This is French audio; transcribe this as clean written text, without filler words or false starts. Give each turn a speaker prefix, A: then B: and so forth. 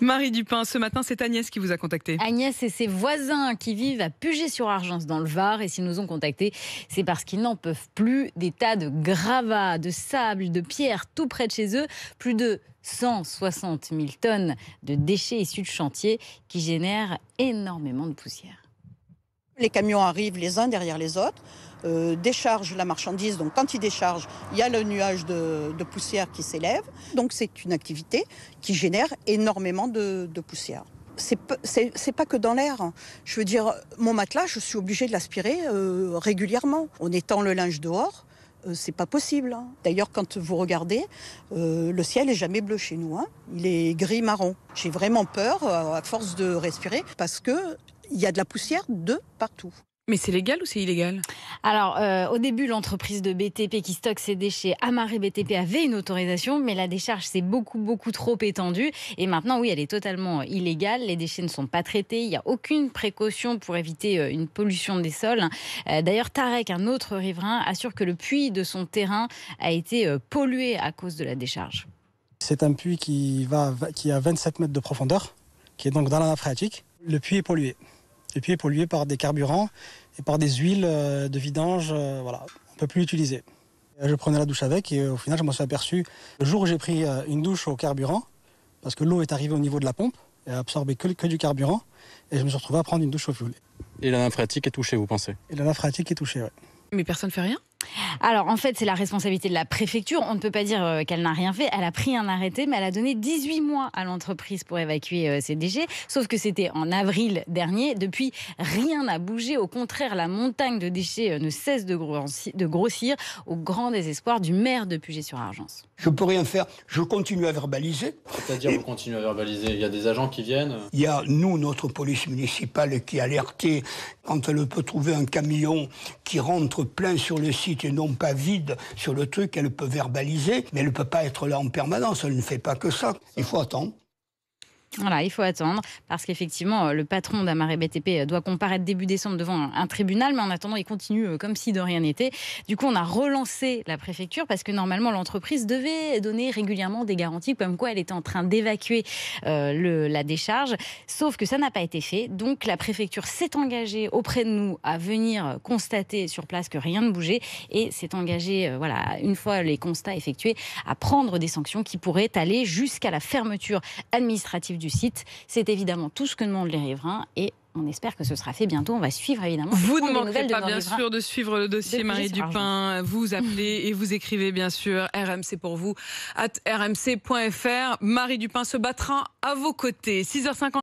A: Marie Dupin, ce matin, c'est Agnès qui vous a contacté.
B: Agnès et ses voisins qui vivent à Puget-sur-Argens dans le Var. Et s'ils nous ont contactés, c'est parce qu'ils n'en peuvent plus. Des tas de gravats, de sable, de pierres tout près de chez eux. Plus de 160 000 tonnes de déchets issus de chantier qui génèrent énormément de poussière.
C: Les camions arrivent les uns derrière les autres, déchargent la marchandise. Donc quand ils déchargent, il y a le nuage de poussière qui s'élève. Donc c'est une activité qui génère énormément de poussière. C'est pas que dans l'air. Je veux dire, mon matelas, je suis obligée de l'aspirer régulièrement. En étant le linge dehors, c'est pas possible. D'ailleurs, quand vous regardez, le ciel est jamais bleu chez nous. Il est gris-marron. J'ai vraiment peur, à force de respirer, parce que il y a de la poussière de partout.
A: Mais c'est légal ou c'est illégal?
B: Alors, au début, l'entreprise de BTP qui stocke ses déchets, Amaré BTP, avait une autorisation, mais la décharge s'est beaucoup trop étendue. Et maintenant, oui, elle est totalement illégale. Les déchets ne sont pas traités. Il n'y a aucune précaution pour éviter une pollution des sols. D'ailleurs, Tarek, un autre riverain, assure que le puits de son terrain a été pollué à cause de la décharge.
D: C'est un puits qui a 27 mètres de profondeur, qui est donc dans la nappe phréatique. Le puits est pollué. Le puits est pollué par des carburants et par des huiles de vidange. Voilà, on ne peut plus l'utiliser. Je prenais la douche avec et au final, je m'en suis aperçu le jour où j'ai pris une douche au carburant, parce que l'eau est arrivée au niveau de la pompe et a absorbé que du carburant. Et je me suis retrouvé à prendre une douche au fioul.
E: Et la nappe phréatique est touchée, vous pensez?
D: Et la nappe phréatique est touchée, oui.
A: Mais personne ne fait rien?
B: Alors, en fait, c'est la responsabilité de la préfecture. On ne peut pas dire qu'elle n'a rien fait. Elle a pris un arrêté, mais elle a donné 18 mois à l'entreprise pour évacuer ses déchets. Sauf que c'était en avril dernier. Depuis, rien n'a bougé. Au contraire, la montagne de déchets ne cesse de grossir au grand désespoir du maire de Puget-sur-Argens.
F: Je ne peux rien faire. Je continue à verbaliser.
E: C'est-à-dire, vous continuez à verbaliser. Il y a des agents qui viennent.
F: Il y a, nous, notre police municipale qui est alertée quand elle peut trouver un camion qui rentre plein sur le site et non pas vide sur le truc, elle peut verbaliser, mais elle ne peut pas être là en permanence, elle ne fait pas que ça. Il faut attendre.
B: Voilà, il faut attendre parce qu'effectivement, le patron d'Amaré BTP doit comparaître début décembre devant un tribunal, mais en attendant, il continue comme si de rien n'était. Du coup, on a relancé la préfecture parce que normalement, l'entreprise devait donner régulièrement des garanties comme quoi elle était en train d'évacuer la décharge, sauf que ça n'a pas été fait. Donc, la préfecture s'est engagée auprès de nous à venir constater sur place que rien ne bougeait et s'est engagée, voilà, une fois les constats effectués, à prendre des sanctions qui pourraient aller jusqu'à la fermeture administrative du site. C'est évidemment tout ce que demandent les riverains et on espère que ce sera fait bientôt. On va suivre évidemment.
A: Vous ne manquerez pas bien sûr de suivre le dossier Marie Dupin. Vous appelez et vous écrivez bien sûr RMC pour vous @ rmc.fr. Marie Dupin se battra à vos côtés. 6h50.